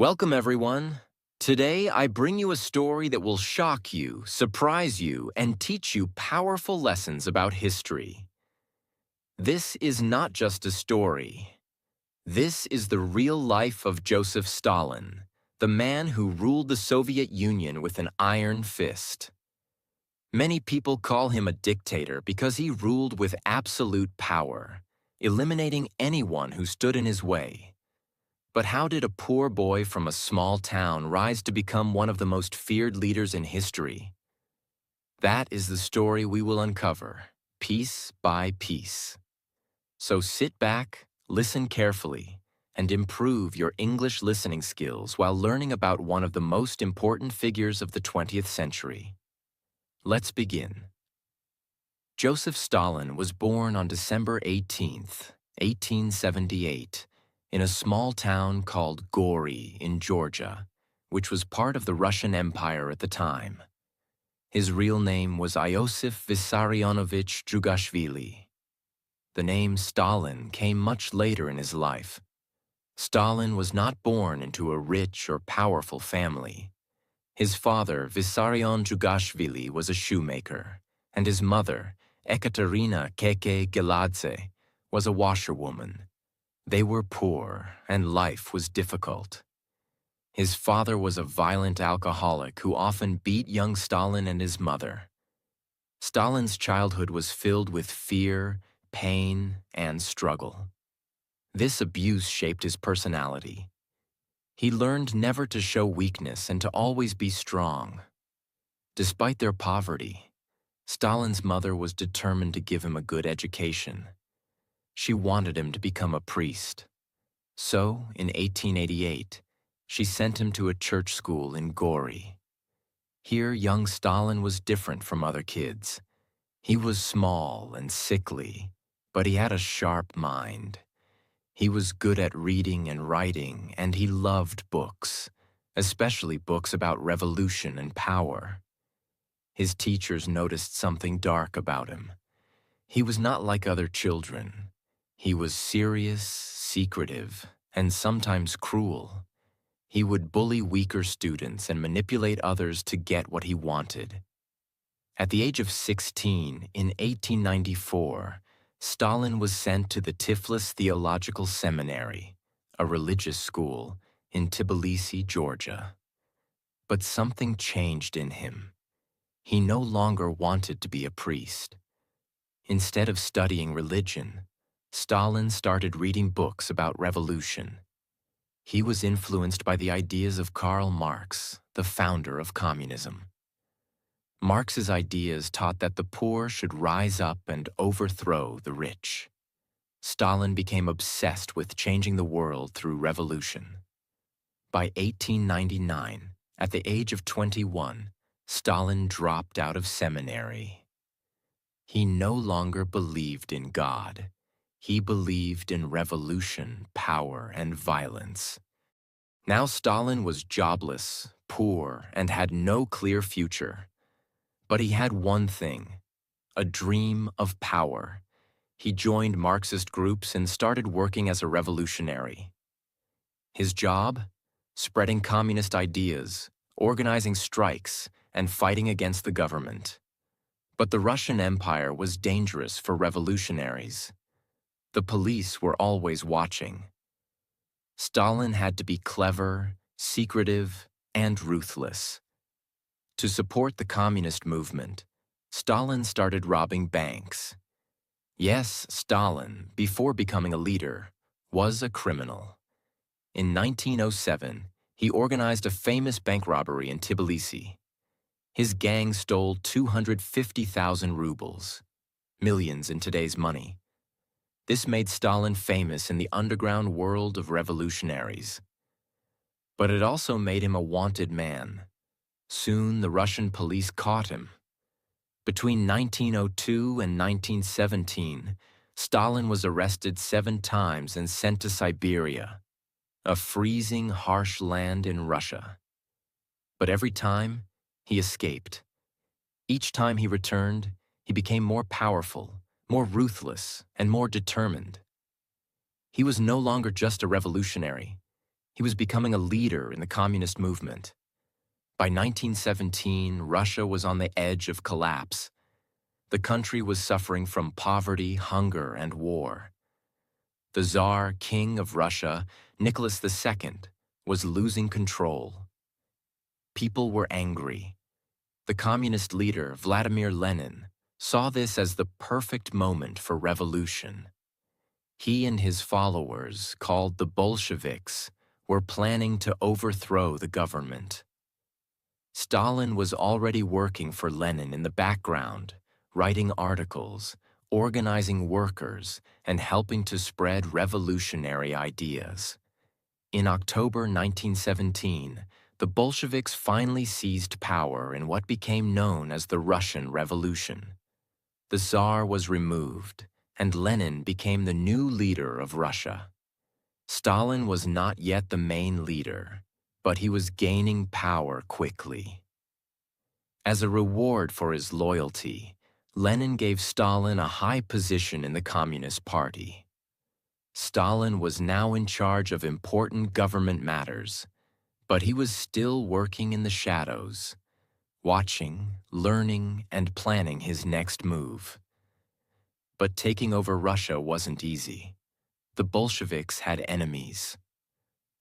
Welcome, everyone. Today, I bring you a story that will shock you, surprise you, and teach you powerful lessons about history. This is not just a story. This is the real life of Joseph Stalin, the man who ruled the Soviet Union with an iron fist. Many people call him a dictator because he ruled with absolute power, eliminating anyone who stood in his way. But how did a poor boy from a small town rise to become one of the most feared leaders in history? That is the story we will uncover, piece by piece. So sit back, listen carefully, and improve your English listening skills while learning about one of the most important figures of the 20th century. Let's begin. Joseph Stalin was born on December 18, 1878, in a small town called Gori in Georgia, which was part of the Russian Empire at the time. His real name was Iosif Vissarionovich Djugashvili. The name Stalin came much later in his life. Stalin was not born into a rich or powerful family. His father, Vissarion Djugashvili, was a shoemaker, and his mother, Ekaterina Keke Geladze, was a washerwoman. They were poor, and life was difficult. His father was a violent alcoholic who often beat young Stalin and his mother. Stalin's childhood was filled with fear, pain, and struggle. This abuse shaped his personality. He learned never to show weakness and to always be strong. Despite their poverty, Stalin's mother was determined to give him a good education. She wanted him to become a priest. So, in 1888, she sent him to a church school in Gori. Here, young Stalin was different from other kids. He was small and sickly, but he had a sharp mind. He was good at reading and writing, and he loved books, especially books about revolution and power. His teachers noticed something dark about him. He was not like other children. He was serious, secretive, and sometimes cruel. He would bully weaker students and manipulate others to get what he wanted. At the age of 16, in 1894, Stalin was sent to the Tiflis Theological Seminary, a religious school, in Tbilisi, Georgia. But something changed in him. He no longer wanted to be a priest. Instead of studying religion, Stalin started reading books about revolution. He was influenced by the ideas of Karl Marx, the founder of communism. Marx's ideas taught that the poor should rise up and overthrow the rich. Stalin became obsessed with changing the world through revolution. By 1899, at the age of 21, Stalin dropped out of seminary. He no longer believed in God. He believed in revolution, power, and violence. Now Stalin was jobless, poor, and had no clear future. But he had one thing, a dream of power. He joined Marxist groups and started working as a revolutionary. His job? Spreading communist ideas, organizing strikes, and fighting against the government. But the Russian Empire was dangerous for revolutionaries. The police were always watching. Stalin had to be clever, secretive, and ruthless. To support the communist movement, Stalin started robbing banks. Yes, Stalin, before becoming a leader, was a criminal. In 1907, he organized a famous bank robbery in Tbilisi. His gang stole 250,000 rubles, millions in today's money. This made Stalin famous in the underground world of revolutionaries. But it also made him a wanted man. Soon the Russian police caught him. Between 1902 and 1917, Stalin was arrested 7 times and sent to Siberia, a freezing, harsh land in Russia. But every time, he escaped. Each time he returned, he became more powerful, more ruthless, and more determined. He was no longer just a revolutionary. He was becoming a leader in the communist movement. By 1917, Russia was on the edge of collapse. The country was suffering from poverty, hunger, and war. The Tsar King of Russia, Nicholas II, was losing control. People were angry. The communist leader, Vladimir Lenin, saw this as the perfect moment for revolution. He and his followers, called the Bolsheviks, were planning to overthrow the government. Stalin was already working for Lenin in the background, writing articles, organizing workers, and helping to spread revolutionary ideas. In October 1917, the Bolsheviks finally seized power in what became known as the Russian Revolution. The Tsar was removed, and Lenin became the new leader of Russia. Stalin was not yet the main leader, but he was gaining power quickly. As a reward for his loyalty, Lenin gave Stalin a high position in the Communist Party. Stalin was now in charge of important government matters, but he was still working in the shadows, watching, learning, and planning his next move. But taking over Russia wasn't easy. The Bolsheviks had enemies.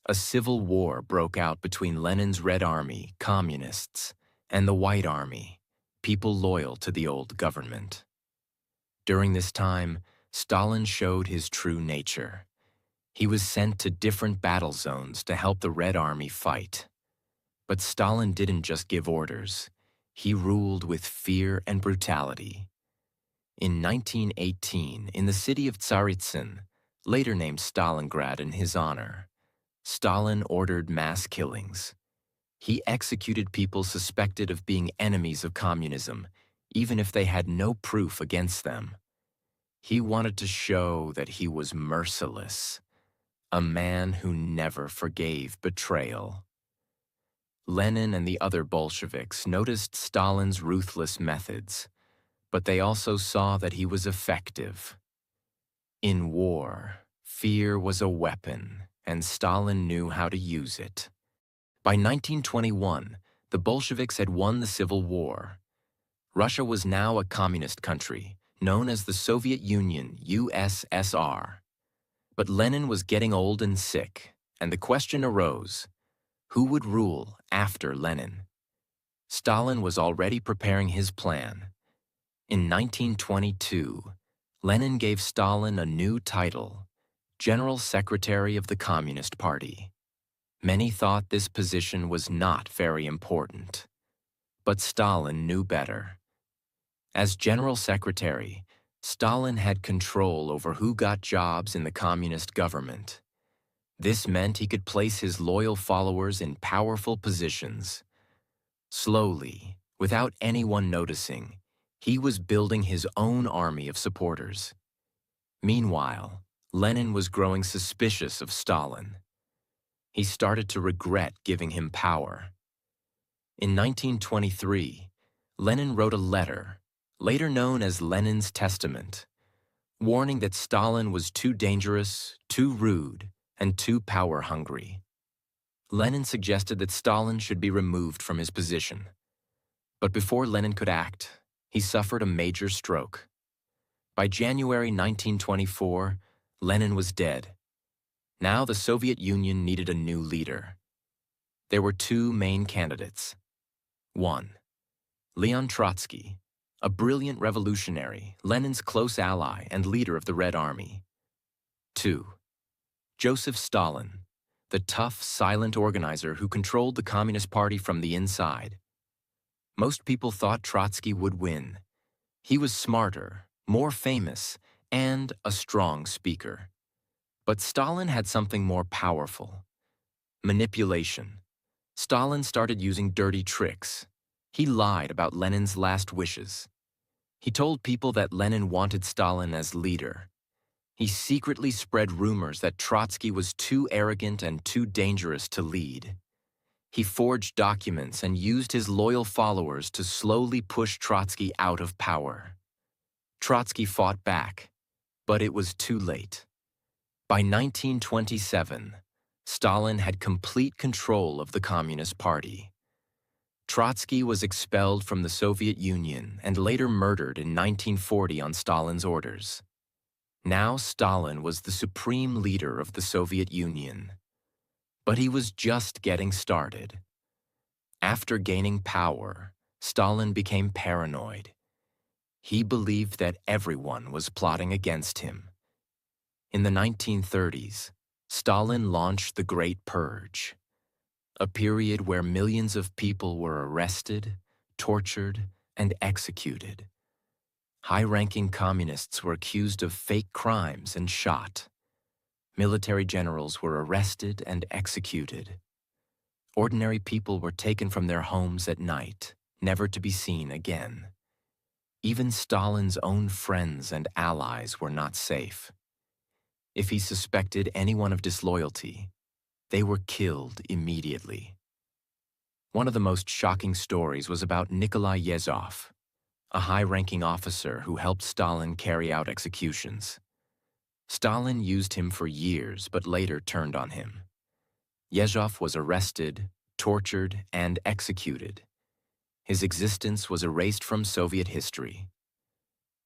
A civil war broke out between Lenin's Red Army, communists, and the White Army, people loyal to the old government. During this time, Stalin showed his true nature. He was sent to different battle zones to help the Red Army fight. But Stalin didn't just give orders. He ruled with fear and brutality. In 1918, in the city of Tsaritsyn, later named Stalingrad in his honor, Stalin ordered mass killings. He executed people suspected of being enemies of communism, even if they had no proof against them. He wanted to show that he was merciless, a man who never forgave betrayal. Lenin and the other Bolsheviks noticed Stalin's ruthless methods, but they also saw that he was effective. In war, fear was a weapon, and Stalin knew how to use it. By 1921, the Bolsheviks had won the Civil War. Russia was now a communist country, known as the Soviet Union, USSR. But Lenin was getting old and sick, and the question arose, who would rule after Lenin? Stalin was already preparing his plan. In 1922, Lenin gave Stalin a new title, General Secretary of the Communist Party. Many thought this position was not very important. But Stalin knew better. As General Secretary, Stalin had control over who got jobs in the communist government. This meant he could place his loyal followers in powerful positions. Slowly, without anyone noticing, he was building his own army of supporters. Meanwhile, Lenin was growing suspicious of Stalin. He started to regret giving him power. In 1923, Lenin wrote a letter, later known as Lenin's Testament, warning that Stalin was too dangerous, too rude, and too power-hungry. Lenin suggested that Stalin should be removed from his position. But before Lenin could act, he suffered a major stroke. By January 1924, Lenin was dead. Now the Soviet Union needed a new leader. There were two main candidates. 1. Leon Trotsky, a brilliant revolutionary, Lenin's close ally and leader of the Red Army. 2. Joseph Stalin, the tough, silent organizer who controlled the Communist Party from the inside. Most people thought Trotsky would win. He was smarter, more famous, and a strong speaker. But Stalin had something more powerful: manipulation. Stalin started using dirty tricks. He lied about Lenin's last wishes. He told people that Lenin wanted Stalin as leader. He secretly spread rumors that Trotsky was too arrogant and too dangerous to lead. He forged documents and used his loyal followers to slowly push Trotsky out of power. Trotsky fought back, but it was too late. By 1927, Stalin had complete control of the Communist Party. Trotsky was expelled from the Soviet Union and later murdered in 1940 on Stalin's orders. Now Stalin was the supreme leader of the Soviet Union. But he was just getting started. After gaining power, Stalin became paranoid. He believed that everyone was plotting against him. In the 1930s, Stalin launched the Great Purge, a period where millions of people were arrested, tortured, and executed. High-ranking communists were accused of fake crimes and shot. Military generals were arrested and executed. Ordinary people were taken from their homes at night, never to be seen again. Even Stalin's own friends and allies were not safe. If he suspected anyone of disloyalty, they were killed immediately. One of the most shocking stories was about Nikolai Yezhov, a high-ranking officer who helped Stalin carry out executions. Stalin used him for years, but later turned on him. Yezhov was arrested, tortured, and executed. His existence was erased from Soviet history.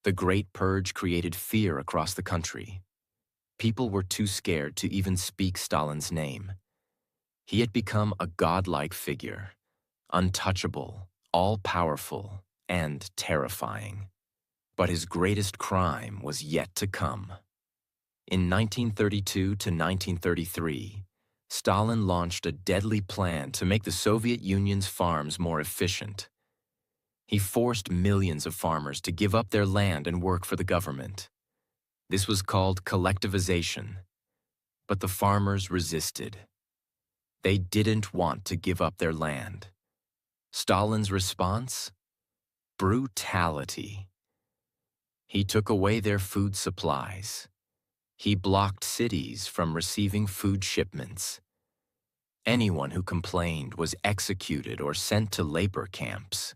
The Great Purge created fear across the country. People were too scared to even speak Stalin's name. He had become a godlike figure, untouchable, all-powerful, and terrifying. But his greatest crime was yet to come. In 1932 to 1933, Stalin launched a deadly plan to make the Soviet Union's farms more efficient. He forced millions of farmers to give up their land and work for the government. This was called collectivization. But the farmers resisted. They didn't want to give up their land. Stalin's response? Brutality. He took away their food supplies. He blocked cities from receiving food shipments. Anyone who complained was executed or sent to labor camps.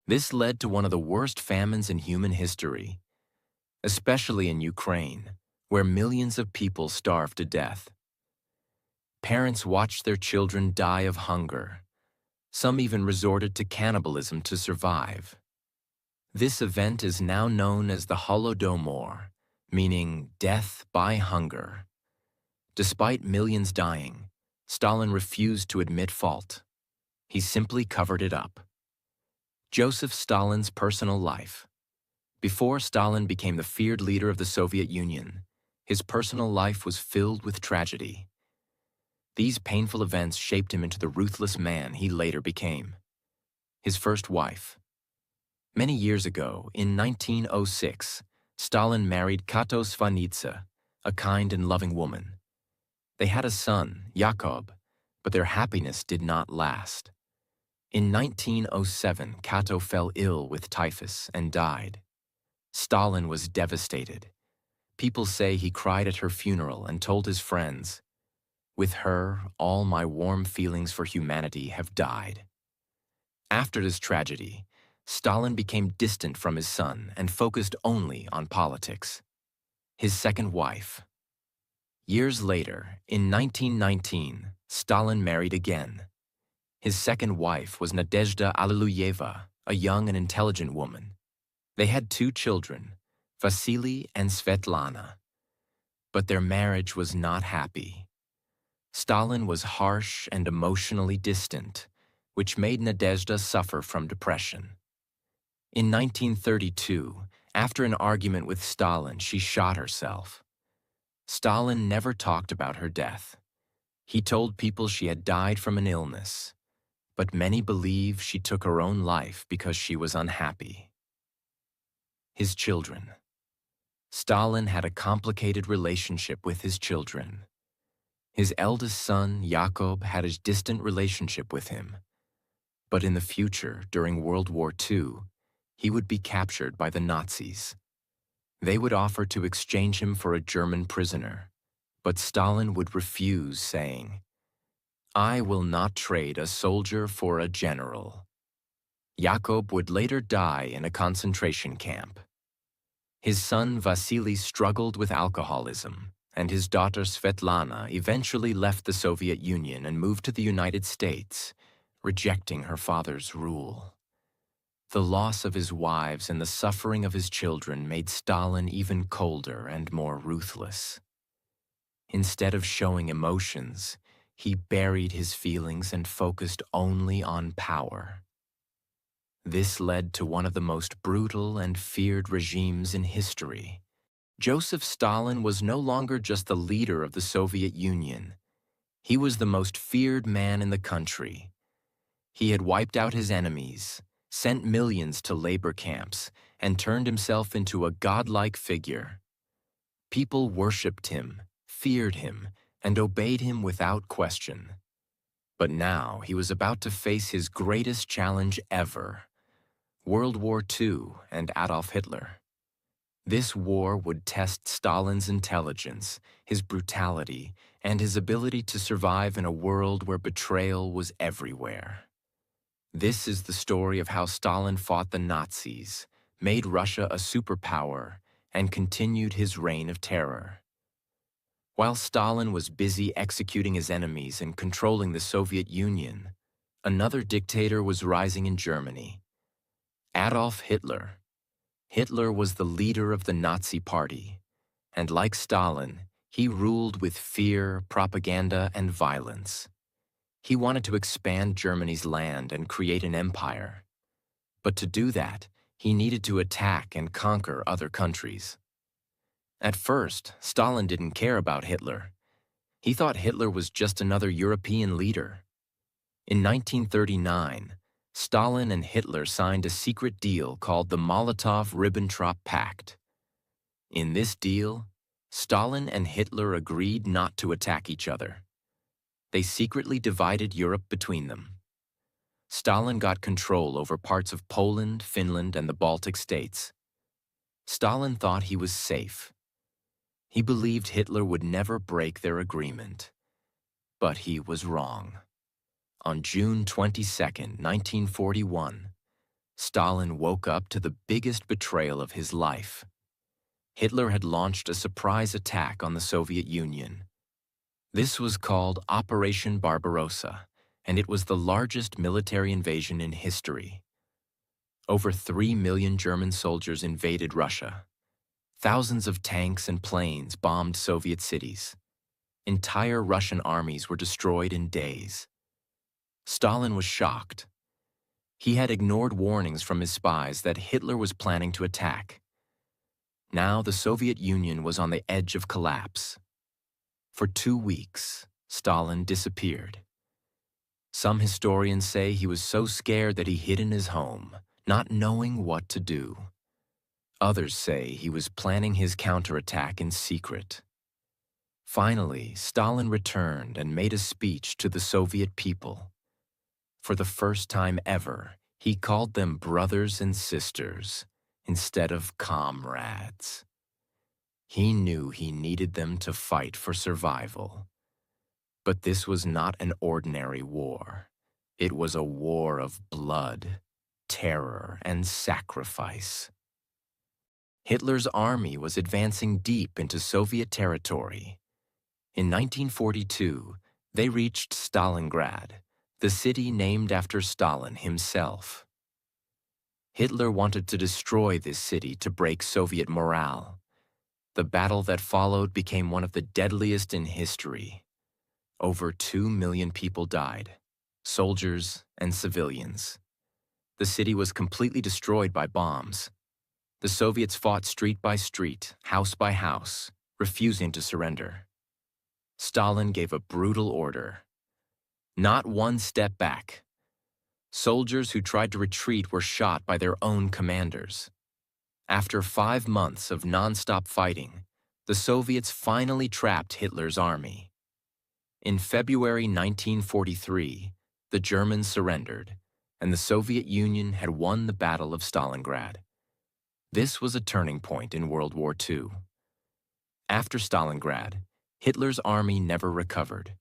This led to one of the worst famines in human history, especially in Ukraine, where millions of people starved to death. Parents watched their children die of hunger. Some even resorted to cannibalism to survive. This event is now known as the Holodomor, meaning death by hunger. Despite millions dying, Stalin refused to admit fault. He simply covered it up. Joseph Stalin's personal life. Before Stalin became the feared leader of the Soviet Union, his personal life was filled with tragedy. These painful events shaped him into the ruthless man he later became. His first wife. Many years ago, in 1906, Stalin married Kato Svanitsa, a kind and loving woman. They had a son, Yakov, but their happiness did not last. In 1907, Kato fell ill with typhus and died. Stalin was devastated. People say he cried at her funeral and told his friends, "With her, all my warm feelings for humanity have died." After this tragedy, Stalin became distant from his son and focused only on politics. His second wife. Years later, in 1919, Stalin married again. His second wife was Nadezhda Alliluyeva, a young and intelligent woman. They had 2 children, Vasily and Svetlana. But their marriage was not happy. Stalin was harsh and emotionally distant, which made Nadezhda suffer from depression. In 1932, after an argument with Stalin, she shot herself. Stalin never talked about her death. He told people she had died from an illness, but many believe she took her own life because she was unhappy. His children. Stalin had a complicated relationship with his children. His eldest son, Yakov, had a distant relationship with him. But in the future, during World War II, he would be captured by the Nazis. They would offer to exchange him for a German prisoner, but Stalin would refuse, saying, "I will not trade a soldier for a general." Yakov would later die in a concentration camp. His son Vasily struggled with alcoholism, and his daughter Svetlana eventually left the Soviet Union and moved to the United States, rejecting her father's rule. The loss of his wives and the suffering of his children made Stalin even colder and more ruthless. Instead of showing emotions, he buried his feelings and focused only on power. This led to one of the most brutal and feared regimes in history. Joseph Stalin was no longer just the leader of the Soviet Union. He was the most feared man in the country. He had wiped out his enemies, sent millions to labor camps, and turned himself into a godlike figure. People worshipped him, feared him, and obeyed him without question. But now he was about to face his greatest challenge ever: World War II and Adolf Hitler. This war would test Stalin's intelligence, his brutality, and his ability to survive in a world where betrayal was everywhere. This is the story of how Stalin fought the Nazis, made Russia a superpower, and continued his reign of terror. While Stalin was busy executing his enemies and controlling the Soviet Union, another dictator was rising in Germany: Adolf Hitler. Hitler was the leader of the Nazi Party, and like Stalin, he ruled with fear, propaganda, and violence. He wanted to expand Germany's land and create an empire. But to do that, he needed to attack and conquer other countries. At first, Stalin didn't care about Hitler. He thought Hitler was just another European leader. In 1939, Stalin and Hitler signed a secret deal called the Molotov-Ribbentrop Pact. In this deal, Stalin and Hitler agreed not to attack each other. They secretly divided Europe between them. Stalin got control over parts of Poland, Finland, and the Baltic states. Stalin thought he was safe. He believed Hitler would never break their agreement. But he was wrong. On June 22, 1941, Stalin woke up to the biggest betrayal of his life. Hitler had launched a surprise attack on the Soviet Union. This was called Operation Barbarossa, and it was the largest military invasion in history. Over 3 million German soldiers invaded Russia. Thousands of tanks and planes bombed Soviet cities. Entire Russian armies were destroyed in days. Stalin was shocked. He had ignored warnings from his spies that Hitler was planning to attack. Now the Soviet Union was on the edge of collapse. For 2 weeks, Stalin disappeared. Some historians say he was so scared that he hid in his home, not knowing what to do. Others say he was planning his counterattack in secret. Finally, Stalin returned and made a speech to the Soviet people. For the first time ever, he called them brothers and sisters instead of comrades. He knew he needed them to fight for survival. But this was not an ordinary war. It was a war of blood, terror, and sacrifice. Hitler's army was advancing deep into Soviet territory. In 1942, they reached Stalingrad, the city named after Stalin himself. Hitler wanted to destroy this city to break Soviet morale. The battle that followed became one of the deadliest in history. Over 2 million people died, soldiers and civilians. The city was completely destroyed by bombs. The Soviets fought street by street, house by house, refusing to surrender. Stalin gave a brutal order: not one step back. Soldiers who tried to retreat were shot by their own commanders. After 5 months of non-stop fighting, the Soviets finally trapped Hitler's army. In February 1943, the Germans surrendered, and the Soviet Union had won the Battle of Stalingrad. This was a turning point in World War II. After Stalingrad, Hitler's army never recovered.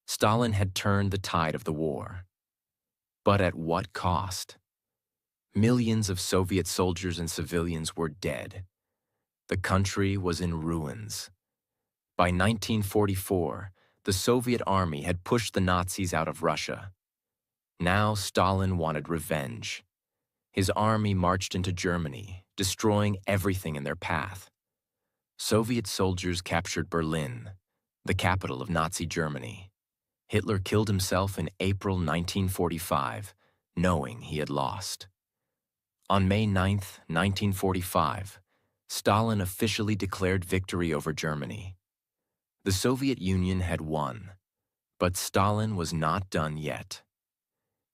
Stalin had turned the tide of the war. But at what cost? Millions of Soviet soldiers and civilians were dead. The country was in ruins. By 1944, the Soviet army had pushed the Nazis out of Russia. Now Stalin wanted revenge. His army marched into Germany, destroying everything in their path. Soviet soldiers captured Berlin, the capital of Nazi Germany. Hitler killed himself in April 1945, knowing he had lost. On May 9, 1945, Stalin officially declared victory over Germany. The Soviet Union had won, but Stalin was not done yet.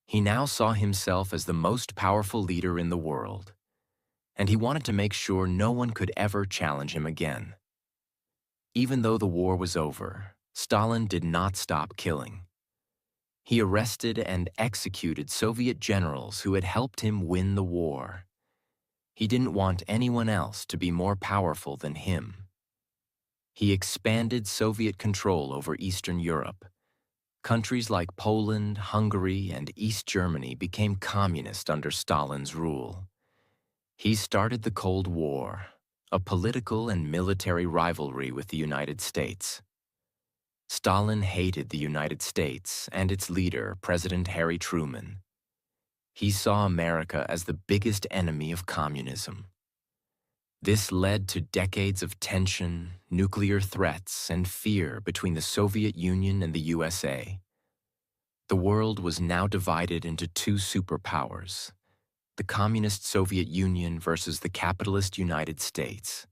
He now saw himself as the most powerful leader in the world, and he wanted to make sure no one could ever challenge him again. Even though the war was over, Stalin did not stop killing. He arrested and executed Soviet generals who had helped him win the war. He didn't want anyone else to be more powerful than him. He expanded Soviet control over Eastern Europe. Countries like Poland, Hungary, and East Germany became communist under Stalin's rule. He started the Cold War, a political and military rivalry with the United States. Stalin hated the United States and its leader, President Harry Truman. He saw America as the biggest enemy of communism. This led to decades of tension, nuclear threats, and fear between the Soviet Union and the USA. The world was now divided into two superpowers, the Communist Soviet Union versus the capitalist United States.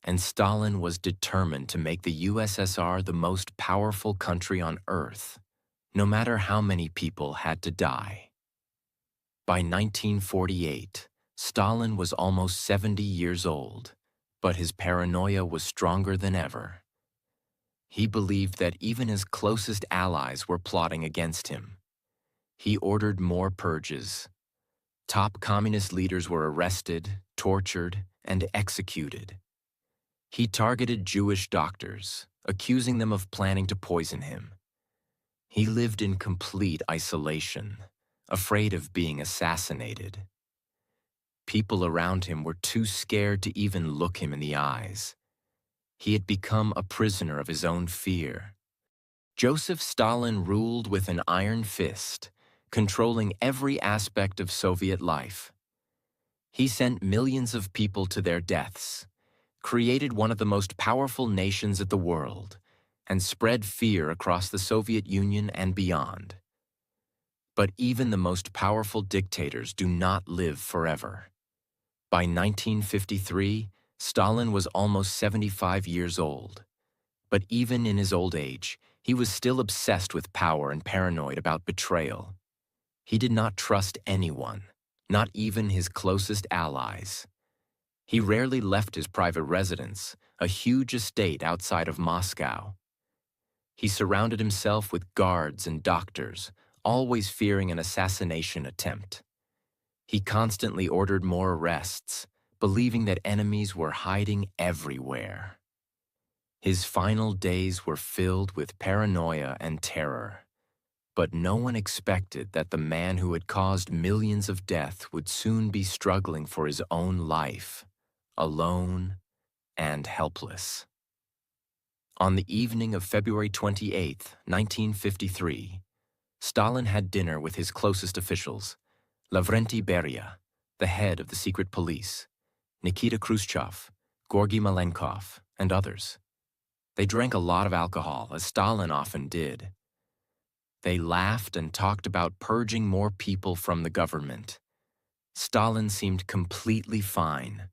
And Stalin was determined to make the USSR the most powerful country on Earth, no matter how many people had to die. By 1948, Stalin was almost 70 years old, but his paranoia was stronger than ever. He believed that even his closest allies were plotting against him. He ordered more purges. Top communist leaders were arrested, tortured, and executed. He targeted Jewish doctors, accusing them of planning to poison him. He lived in complete isolation, afraid of being assassinated. People around him were too scared to even look him in the eyes. He had become a prisoner of his own fear. Joseph Stalin ruled with an iron fist, controlling every aspect of Soviet life. He sent millions of people to their deaths, created one of the most powerful nations in the world, and spread fear across the Soviet Union and beyond. But even the most powerful dictators do not live forever. By 1953, Stalin was almost 75 years old. But even in his old age, he was still obsessed with power and paranoid about betrayal. He did not trust anyone, not even his closest allies. He rarely left his private residence, a huge estate outside of Moscow. He surrounded himself with guards and doctors, always fearing an assassination attempt. He constantly ordered more arrests, believing that enemies were hiding everywhere. His final days were filled with paranoia and terror. But no one expected that the man who had caused millions of deaths would soon be struggling for his own life, alone and helpless. On the evening of February 28, 1953, Stalin had dinner with his closest officials, Lavrenti Beria, the head of the secret police, Nikita Khrushchev, Georgy Malenkov, and others. They drank a lot of alcohol, as Stalin often did. They laughed and talked about purging more people from the government. Stalin seemed completely fine.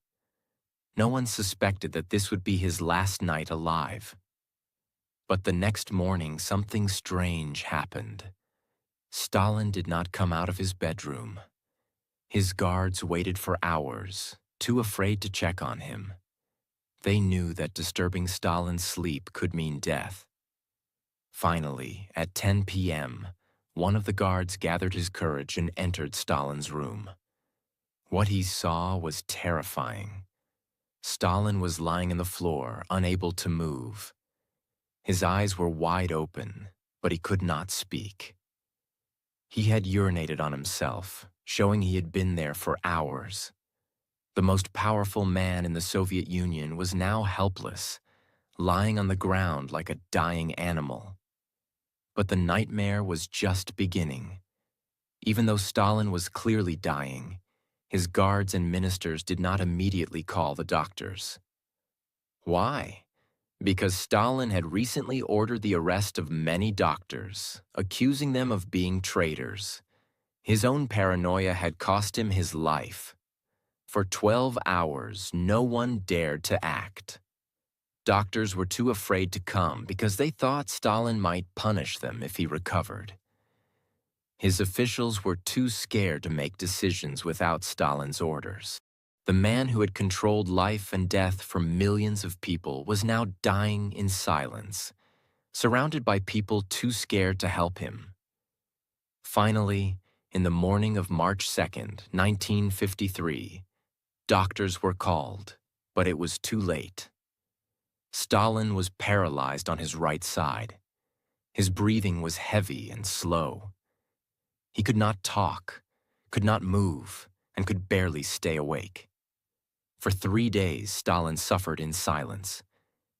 No one suspected that this would be his last night alive. But the next morning, something strange happened. Stalin did not come out of his bedroom. His guards waited for hours, too afraid to check on him. They knew that disturbing Stalin's sleep could mean death. Finally, at 10 p.m., one of the guards gathered his courage and entered Stalin's room. What he saw was terrifying. Stalin was lying on the floor, unable to move. His eyes were wide open, but he could not speak. He had urinated on himself, showing he had been there for hours. The most powerful man in the Soviet Union was now helpless, lying on the ground like a dying animal. But the nightmare was just beginning. Even though Stalin was clearly dying, his guards and ministers did not immediately call the doctors. Why? Because Stalin had recently ordered the arrest of many doctors, accusing them of being traitors. His own paranoia had cost him his life. For 12 hours, no one dared to act. Doctors were too afraid to come because they thought Stalin might punish them if he recovered. His officials were too scared to make decisions without Stalin's orders. The man who had controlled life and death for millions of people was now dying in silence, surrounded by people too scared to help him. Finally, in the morning of March 2nd, 1953, doctors were called, but it was too late. Stalin was paralyzed on his right side. His breathing was heavy and slow. He could not talk, could not move, and could barely stay awake. For 3 days, Stalin suffered in silence.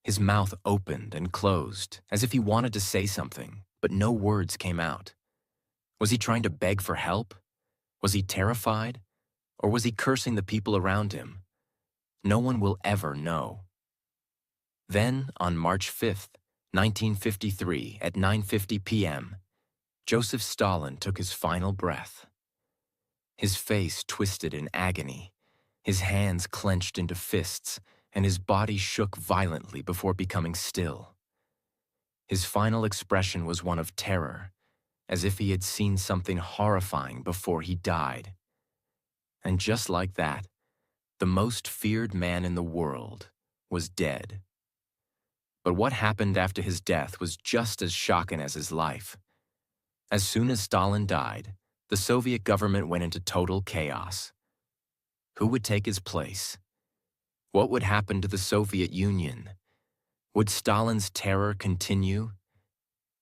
His mouth opened and closed, as if he wanted to say something, but no words came out. Was he trying to beg for help? Was he terrified? Or was he cursing the people around him? No one will ever know. Then, on March 5th, 1953, at 9:50 p.m., Joseph Stalin took his final breath. His face twisted in agony, his hands clenched into fists, and his body shook violently before becoming still. His final expression was one of terror, as if he had seen something horrifying before he died. And just like that, the most feared man in the world was dead. But what happened after his death was just as shocking as his life. As soon as Stalin died, the Soviet government went into total chaos. Who would take his place? What would happen to the Soviet Union? Would Stalin's terror continue?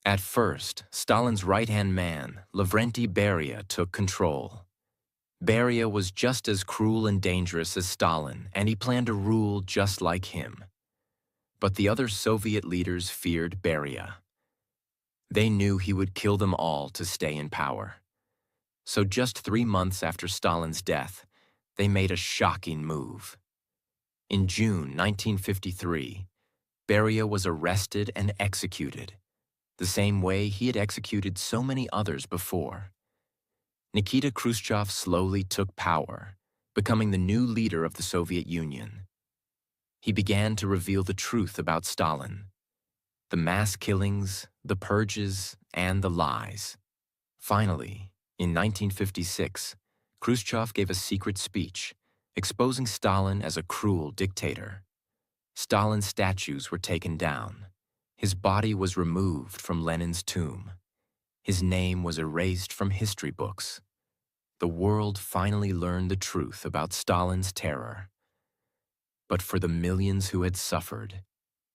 At first, Stalin's right-hand man, Lavrenti Beria, took control. Beria was just as cruel and dangerous as Stalin, and he planned to rule just like him. But the other Soviet leaders feared Beria. They knew he would kill them all to stay in power. So just 3 months after Stalin's death, they made a shocking move. In June 1953, Beria was arrested and executed, the same way he had executed so many others before. Nikita Khrushchev slowly took power, becoming the new leader of the Soviet Union. He began to reveal the truth about Stalin, the mass killings, the purges, and the lies. Finally, in 1956, Khrushchev gave a secret speech, exposing Stalin as a cruel dictator. Stalin's statues were taken down. His body was removed from Lenin's tomb. His name was erased from history books. The world finally learned the truth about Stalin's terror. But for the millions who had suffered,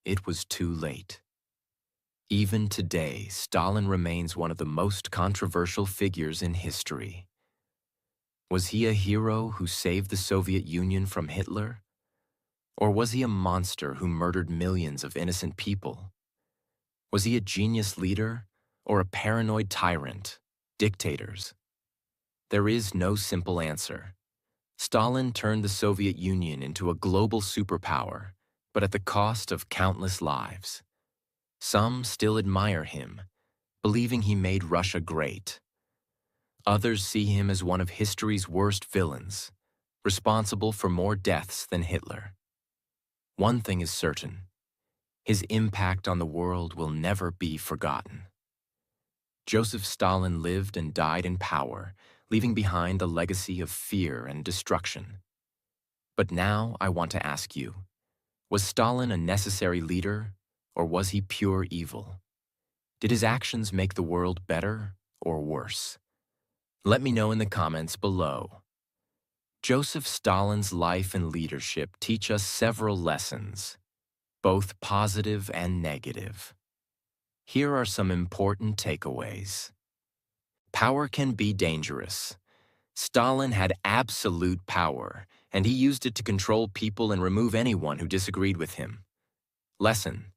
it was too late. Even today, Stalin remains one of the most controversial figures in history. Was he a hero who saved the Soviet Union from Hitler? Or was he a monster who murdered millions of innocent people? Was he a genius leader or a paranoid tyrant, dictators? There is no simple answer. Stalin turned the Soviet Union into a global superpower, but at the cost of countless lives. Some still admire him, believing he made Russia great. Others see him as one of history's worst villains, responsible for more deaths than Hitler. One thing is certain: his impact on the world will never be forgotten. Joseph Stalin lived and died in power, leaving behind a legacy of fear and destruction. But now I want to ask you, was Stalin a necessary leader, or was he pure evil? Did his actions make the world better or worse? Let me know in the comments below. Joseph Stalin's life and leadership teach us several lessons, both positive and negative. Here are some important takeaways. Power can be dangerous. Stalin had absolute power, and he used it to control people and remove anyone who disagreed with him. Lesson: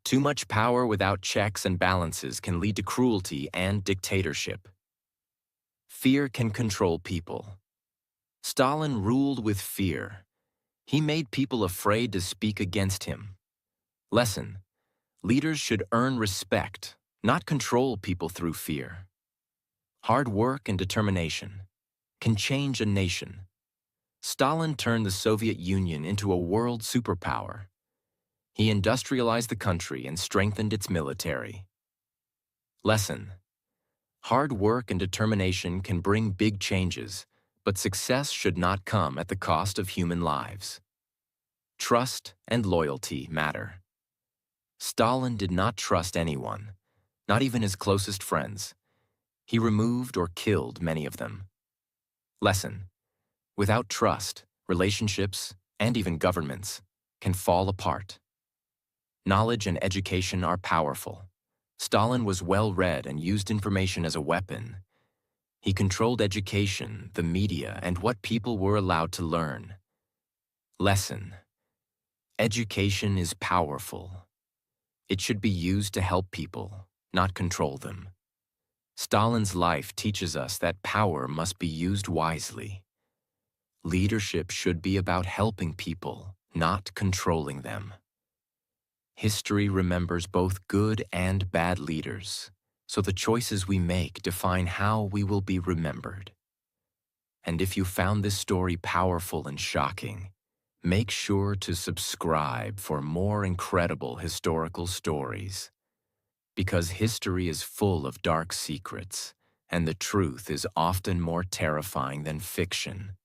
too much power without checks and balances can lead to cruelty and dictatorship. Fear can control people. Stalin ruled with fear. He made people afraid to speak against him. Lesson: leaders should earn respect, not control people through fear. Hard work and determination can change a nation. Stalin turned the Soviet Union into a world superpower. He industrialized the country and strengthened its military. Lesson: hard work and determination can bring big changes, but success should not come at the cost of human lives. Trust and loyalty matter. Stalin did not trust anyone, not even his closest friends. He removed or killed many of them. Lesson: without trust, relationships, and even governments can fall apart. Knowledge and education are powerful. Stalin was well-read and used information as a weapon. He controlled education, the media, and what people were allowed to learn. Lesson: education is powerful. It should be used to help people, not control them. Stalin's life teaches us that power must be used wisely. Leadership should be about helping people, not controlling them. History remembers both good and bad leaders, so the choices we make define how we will be remembered. And if you found this story powerful and shocking, make sure to subscribe for more incredible historical stories. Because history is full of dark secrets, and the truth is often more terrifying than fiction.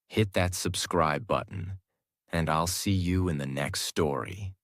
Hit that subscribe button, and I'll see you in the next story.